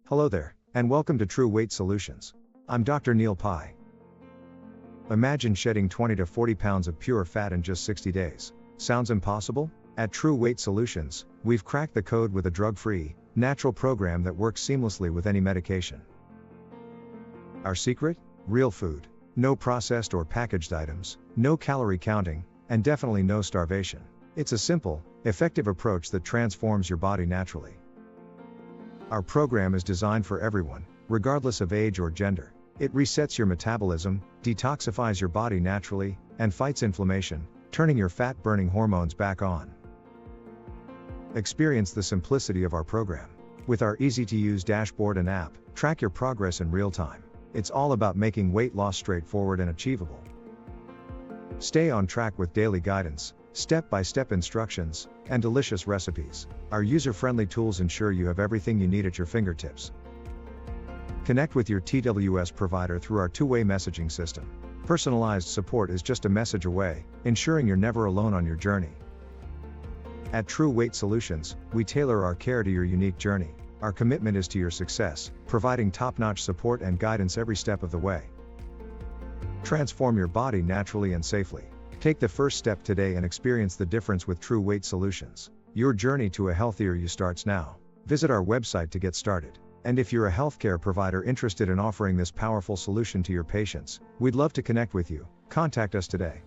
Hello there, and welcome to True Weight Solutions. I'm Dr. Neil Pai. Imagine shedding 20 to 40 pounds of pure fat in just 60 days. Sounds impossible? At True Weight Solutions, we've cracked the code with a drug-free, natural program that works seamlessly with any medication. Our secret? Real food. No processed or packaged items, no calorie counting, and definitely no starvation. It's a simple, effective approach that transforms your body naturally. Our program is designed for everyone, regardless of age or gender. It resets your metabolism, detoxifies your body naturally, and fights inflammation, turning your fat-burning hormones back on. Experience the simplicity of our program. With our easy-to-use dashboard and app, track your progress in real time. It's all about making weight loss straightforward and achievable. Stay on track with daily guidance, step-by-step instructions, and delicious recipes. Our user-friendly tools ensure you have everything you need at your fingertips. Connect with your TWS provider through our two-way messaging system. Personalized support is just a message away, ensuring you're never alone on your journey. At True Weight Solutions, we tailor our care to your unique journey. Our commitment is to your success, providing top-notch support and guidance every step of the way. Transform your body naturally and safely. Take the first step today and experience the difference with True Weight Solutions. Your journey to a healthier you starts now. Visit our website to get started. And if you're a healthcare provider interested in offering this powerful solution to your patients, we'd love to connect with you. Contact us today.